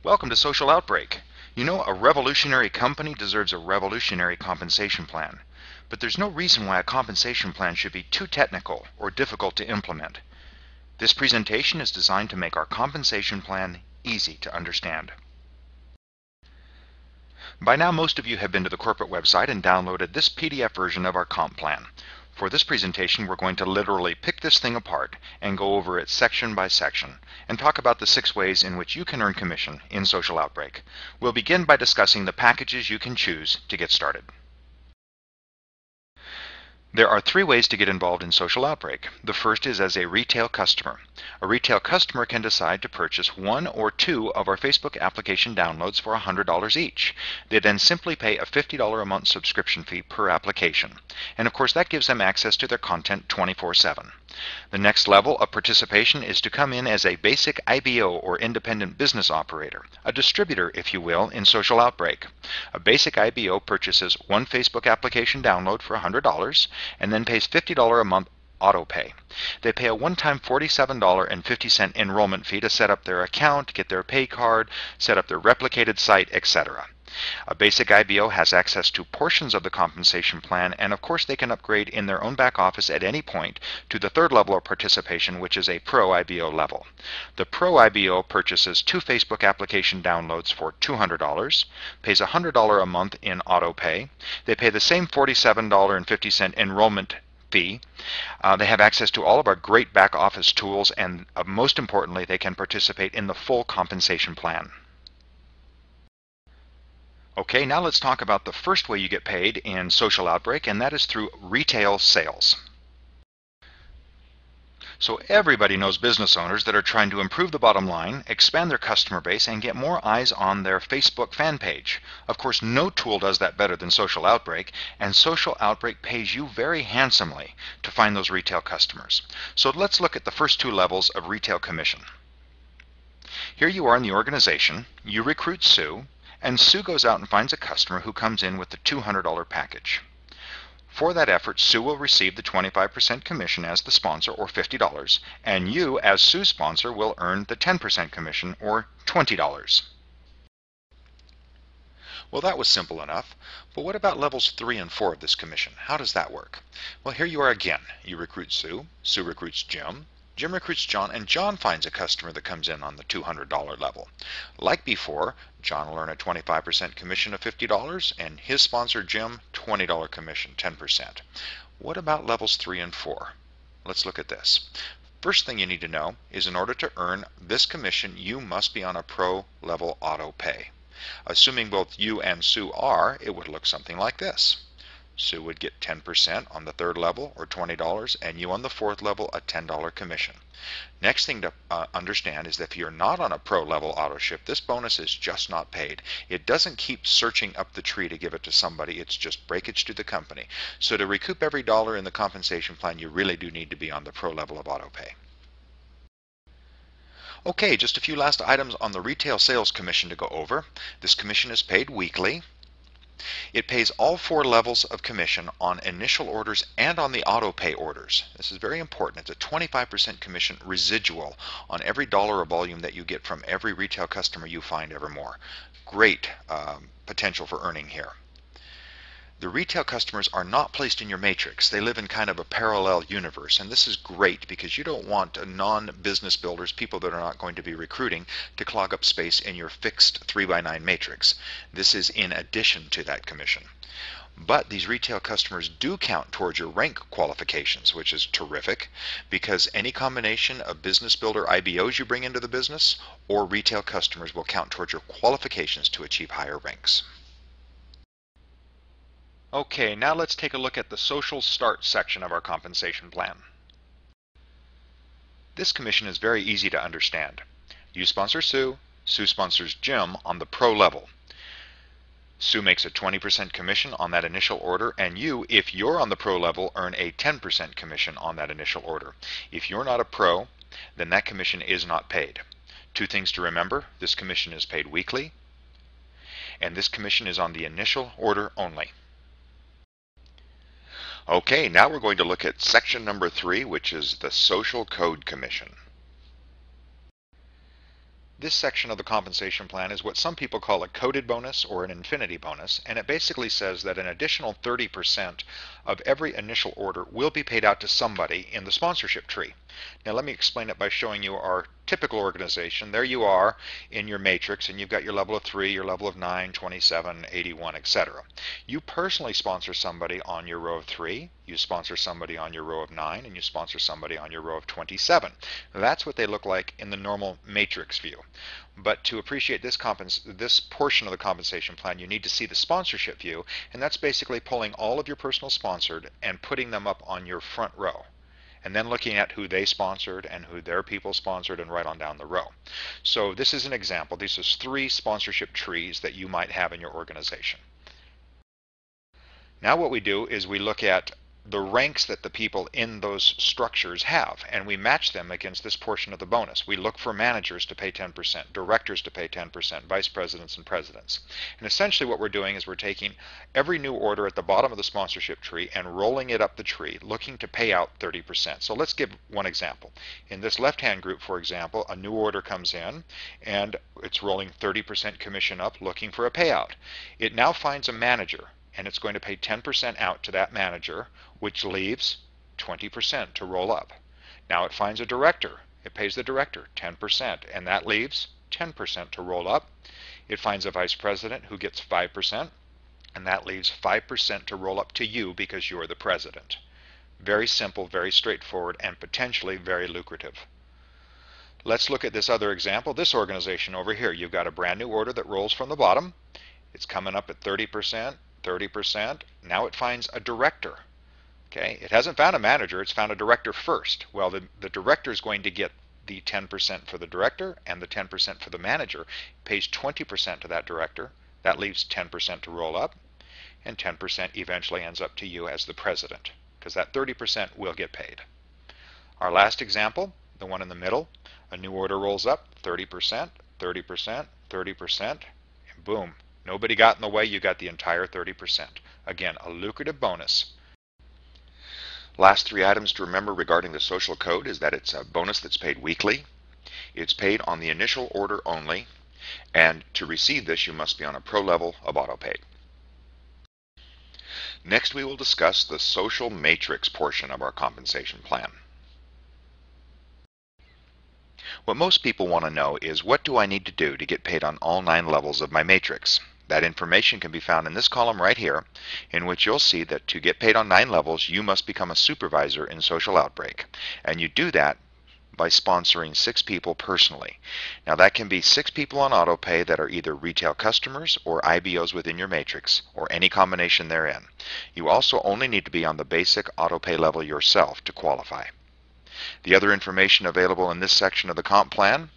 Welcome to Social Outbreak. You know, a revolutionary company deserves a revolutionary compensation plan. But there's no reason why a compensation plan should be too technical or difficult to implement. This presentation is designed to make our compensation plan easy to understand. By now, most of you have been to the corporate website and downloaded this PDF version of our comp plan. For this presentation, we're going to literally pick this thing apart and go over it section by section and talk about the 6 ways in which you can earn commission in Social Outbreak. We'll begin by discussing the packages you can choose to get started. There are 3 ways to get involved in Social Outbreak. The first is as a retail customer. A retail customer can decide to purchase 1 or 2 of our Facebook application downloads for $100 each. They then simply pay a $50 a month subscription fee per application. And of course that gives them access to their content 24/7. The next level of participation is to come in as a basic IBO or independent business operator, a distributor if you will, in Social Outbreak. A basic IBO purchases 1 Facebook application download for $100 and then pays $50 a month auto pay. They pay a one-time $47.50 enrollment fee to set up their account, get their pay card, set up their replicated site, etc. A basic IBO has access to portions of the compensation plan, and of course they can upgrade in their own back office at any point to the 3rd level of participation, which is a Pro IBO level. The Pro IBO purchases 2 Facebook application downloads for $200, pays $100 a month in auto pay. They pay the same $47.50 enrollment fee. They have access to all of our great back office tools, and most importantly, they can participate in the full compensation plan. Okay, now let's talk about the first way you get paid in Social Outbreak, and that is through retail sales. So everybody knows business owners that are trying to improve the bottom line, expand their customer base, and get more eyes on their Facebook fan page. Of course, no tool does that better than Social Outbreak, and Social Outbreak pays you very handsomely to find those retail customers. So let's look at the first 2 levels of retail commission. Here you are in the organization, you recruit Sue, and Sue goes out and finds a customer who comes in with the $200 package. For that effort, Sue will receive the 25% commission as the sponsor, or $50, and you, as Sue's sponsor, will earn the 10% commission, or $20. Well, that was simple enough, but what about levels 3 and 4 of this commission? How does that work? Well, here you are again. You recruit Sue, Sue recruits Jim, Jim recruits John, and John finds a customer that comes in on the $200 level. Like before, John will earn a 25% commission of $50, and his sponsor Jim, $20 commission, 10%. What about levels 3 and 4? Let's look at this. First thing you need to know is in order to earn this commission, you must be on a Pro level auto pay. Assuming both you and Sue are, it would look something like this. Sue would get 10% on the 3rd level, or $20, and you on the 4th level, a $10 commission. Next thing to understand is that if you're not on a Pro level auto ship, this bonus is just not paid. It doesn't keep searching up the tree to give it to somebody, it's just breakage to the company. So to recoup every dollar in the compensation plan, you really do need to be on the Pro level of auto pay. Okay, just a few last items on the retail sales commission to go over. This commission is paid weekly. It pays all 4 levels of commission on initial orders and on the auto pay orders. This is very important. It's a 25% commission residual on every dollar of volume that you get from every retail customer you find evermore. Great potential for earning here. The retail customers are not placed in your matrix. They live in kind of a parallel universe, and this is great because you don't want non-business builders, people that are not going to be recruiting, to clog up space in your fixed 3x9 matrix. This is in addition to that commission. But these retail customers do count towards your rank qualifications, which is terrific, because any combination of business builder IBOs you bring into the business or retail customers will count towards your qualifications to achieve higher ranks. Okay, now let's take a look at the Social Start section of our compensation plan. This commission is very easy to understand. You sponsor Sue, Sue sponsors Jim on the Pro level. Sue makes a 20% commission on that initial order, and you, if you're on the Pro level, earn a 10% commission on that initial order. If you're not a Pro, then that commission is not paid. 2 things to remember: this commission is paid weekly, and this commission is on the initial order only. Okay, now we're going to look at section number 3, which is the Social Code Commission. This section of the compensation plan is what some people call a coded bonus or an infinity bonus, and it basically says that an additional 30% of every initial order will be paid out to somebody in the sponsorship tree. Now let me explain it by showing you our typical organization. There you are in your matrix, and you've got your level of 3, your level of 9, 27, 81, etc. You personally sponsor somebody on your row of 3, you sponsor somebody on your row of 9, and you sponsor somebody on your row of 27. That's what they look like in the normal matrix view. But to appreciate this portion of the compensation plan, you need to see the sponsorship view, and that's basically pulling all of your personal sponsored and putting them up on your front row, and then looking at who they sponsored and who their people sponsored, and right on down the row. So this is an example. These are 3 sponsorship trees that you might have in your organization. Now what we do is we look at the ranks that the people in those structures have, and we match them against this portion of the bonus. We look for managers to pay 10%, directors to pay 10%, vice presidents and presidents. And essentially what we're doing is we're taking every new order at the bottom of the sponsorship tree and rolling it up the tree, looking to pay out 30%. So let's give one example. In this left-hand group, for example, a new order comes in and it's rolling 30% commission up, looking for a payout. It now finds a manager, and it's going to pay 10% out to that manager, which leaves 20% to roll up. Now it finds a director. It pays the director 10%, and that leaves 10% to roll up. It finds a vice president who gets 5%, and that leaves 5% to roll up to you because you're the president. Very simple, very straightforward, and potentially very lucrative. Let's look at this other example. This organization over here, you've got a brand new order that rolls from the bottom. It's coming up at 30%. 30%. Now it finds a director. Okay, it hasn't found a manager, it's found a director first. Well, the director is going to get the 10% for the director and the 10% for the manager. It pays 20% to that director. That leaves 10% to roll up, and 10% eventually ends up to you as the president, because that 30% will get paid. Our last example, the one in the middle, a new order rolls up, 30%, 30%, 30%, and boom. Nobody got in the way, you got the entire 30%. Again, a lucrative bonus. Last 3 items to remember regarding the social code is that it's a bonus that's paid weekly. It's paid on the initial order only, and to receive this you must be on a pro level of AutoPay. Next we will discuss the social matrix portion of our compensation plan. What most people want to know is, what do I need to do to get paid on all 9 levels of my matrix? That information can be found in this column right here, in which you'll see that to get paid on 9 levels, you must become a supervisor in Social Outbreak. And you do that by sponsoring 6 people personally. Now that can be 6 people on AutoPay that are either retail customers or IBOs within your matrix, or any combination therein. You also only need to be on the basic AutoPay level yourself to qualify. The other information available in this section of the comp plan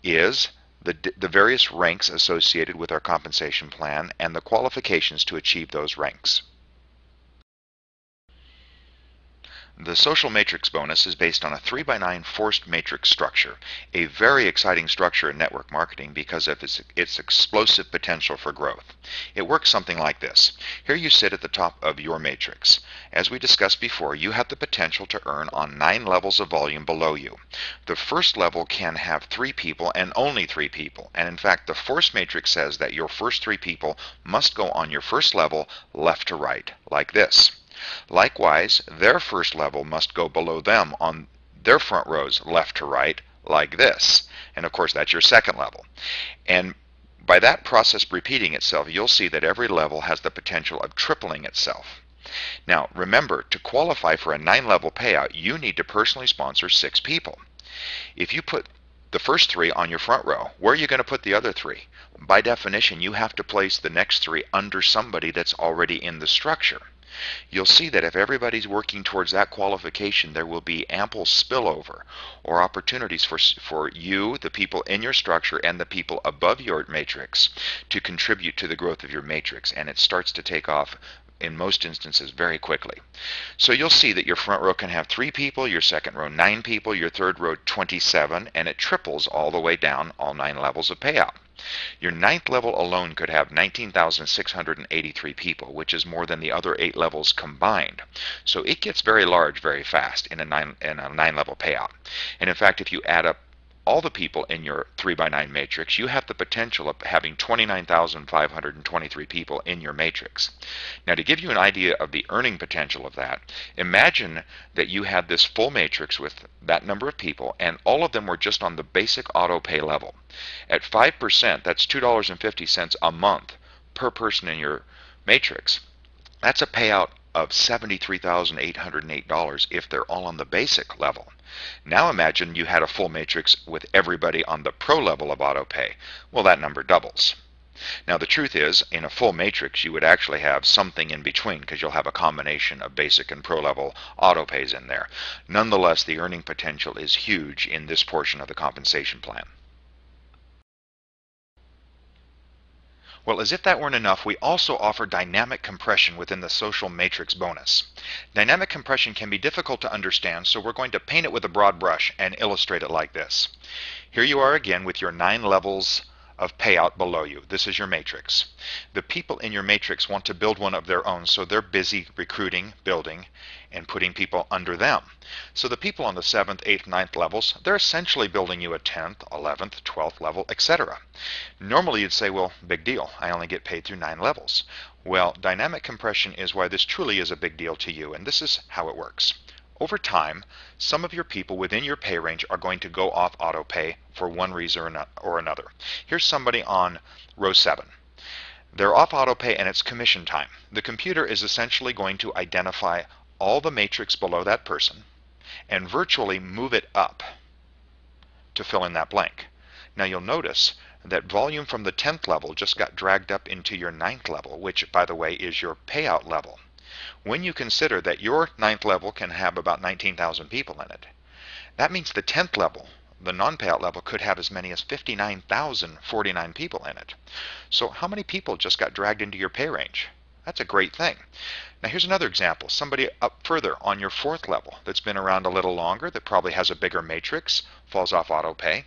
is the various ranks associated with our compensation plan and the qualifications to achieve those ranks. The social matrix bonus is based on a 3x9 forced matrix structure, a very exciting structure in network marketing because of its explosive potential for growth. It works something like this. Here you sit at the top of your matrix. As we discussed before, you have the potential to earn on 9 levels of volume below you. The first level can have 3 people and only 3 people, and in fact the forced matrix says that your first 3 people must go on your first level left to right, like this. Likewise, their first level must go below them on their front rows left to right, like this. And of course that's your second level. And by that process repeating itself, you'll see that every level has the potential of tripling itself. Now remember, to qualify for a 9-level payout, you need to personally sponsor 6 people. If you put the first 3 on your front row, where are you going to put the other 3? By definition, you have to place the next 3 under somebody that's already in the structure. You'll see that if everybody's working towards that qualification, there will be ample spillover or opportunities for you, the people in your structure, and the people above your matrix to contribute to the growth of your matrix, and it starts to take off in most instances very quickly. So you'll see that your front row can have 3 people, your second row 9 people, your third row 27, and it triples all the way down all 9 levels of payout. Your 9th level alone could have 19,683 people, which is more than the other 8 levels combined. So it gets very large very fast in a 9-level payout. And in fact, if you add up all the people in your 3x9 matrix, you have the potential of having 29,523 people in your matrix. Now, to give you an idea of the earning potential of that, imagine that you had this full matrix with that number of people, and all of them were just on the basic auto pay level. At 5%, that's $2.50 a month per person in your matrix. That's a payout of $73,808 if they're all on the basic level. Now imagine you had a full matrix with everybody on the pro level of auto pay. Well, that number doubles. Now the truth is, in a full matrix you would actually have something in between, because you'll have a combination of basic and pro level auto pays in there. Nonetheless, the earning potential is huge in this portion of the compensation plan. Well, as if that weren't enough, we also offer dynamic compression within the social matrix bonus. Dynamic compression can be difficult to understand, so we're going to paint it with a broad brush and illustrate it like this. Here you are again with your 9 levels of payout below you. This is your matrix. The people in your matrix want to build one of their own, so they're busy recruiting, building, and putting people under them. So the people on the 7th, 8th, 9th levels, they're essentially building you a 10th, 11th, 12th level, etc. Normally you'd say, well, big deal, I only get paid through 9 levels. Well, dynamic compression is why this truly is a big deal to you, and this is how it works. Over time, some of your people within your pay range are going to go off auto pay for one reason or another. Here's somebody on row 7. They're off auto pay and it's commission time. The computer is essentially going to identify all the matrix below that person and virtually move it up to fill in that blank. Now you'll notice that volume from the 10th level just got dragged up into your 9th level, which, by the way, is your payout level. When you consider that your 9th level can have about 19,000 people in it, that means the 10th level, the non-payout level, could have as many as 59,049 people in it. So how many people just got dragged into your pay range? That's a great thing. Now here's another example. Somebody up further on your 4th level that's been around a little longer, that probably has a bigger matrix, falls off auto pay.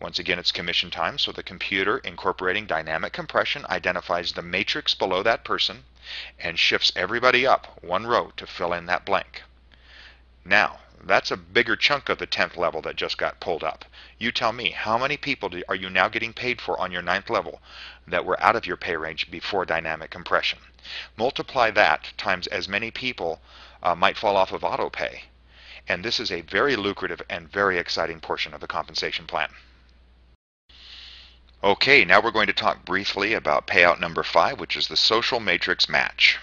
Once again, it's commission time, so the computer, incorporating dynamic compression, identifies the matrix below that person and shifts everybody up one row to fill in that blank. Now, that's a bigger chunk of the 10th level that just got pulled up. You tell me, how many people are you now getting paid for on your 9th level that were out of your pay range before dynamic compression? Multiply that times as many people might fall off of auto pay, and this is a very lucrative and very exciting portion of the compensation plan. Okay, now we're going to talk briefly about payout number 5, which is the social matrix match.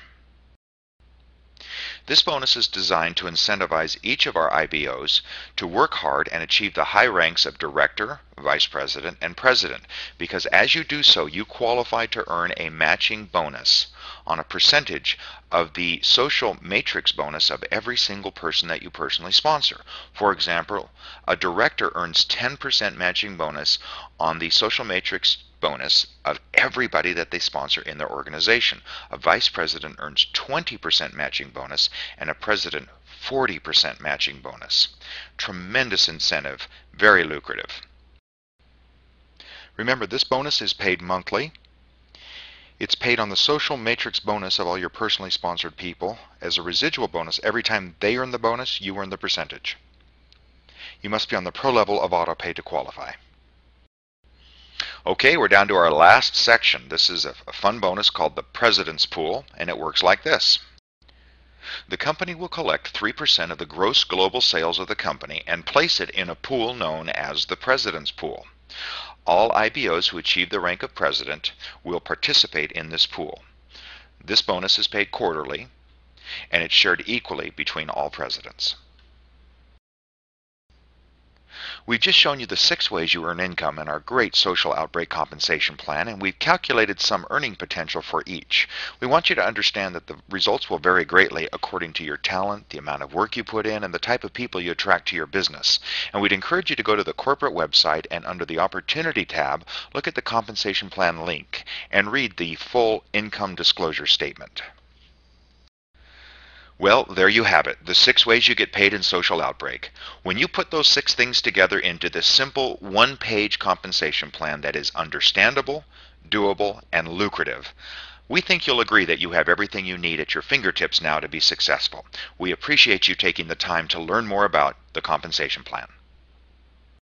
This bonus is designed to incentivize each of our IBOs to work hard and achieve the high ranks of director, vice president, and president, because as you do so, you qualify to earn a matching bonus on a percentage of the social matrix bonus of every single person that you personally sponsor. For example, a director earns 10% matching bonus on the social matrix bonus of everybody that they sponsor in their organization. A vice president earns 20% matching bonus, and a president 40% matching bonus. Tremendous incentive, very lucrative. Remember, this bonus is paid monthly. It's paid on the social matrix bonus of all your personally sponsored people as a residual bonus. Every time they earn the bonus, you earn the percentage. You must be on the pro level of auto pay to qualify. Okay, we're down to our last section. This is a fun bonus called the President's Pool, and it works like this. The company will collect 3% of the gross global sales of the company and place it in a pool known as the President's Pool. All IBOs who achieve the rank of president will participate in this pool. This bonus is paid quarterly, and it's shared equally between all presidents. We've just shown you the 6 ways you earn income in our great social outbreak compensation plan, and we've calculated some earning potential for each. We want you to understand that the results will vary greatly according to your talent, the amount of work you put in, and the type of people you attract to your business. And we'd encourage you to go to the corporate website and under the Opportunity tab, look at the compensation plan link and read the full income disclosure statement. Well, there you have it, the 6 ways you get paid in social outbreak. When you put those 6 things together into this simple one-page compensation plan that is understandable, doable, and lucrative, we think you'll agree that you have everything you need at your fingertips now to be successful. We appreciate you taking the time to learn more about the compensation plan.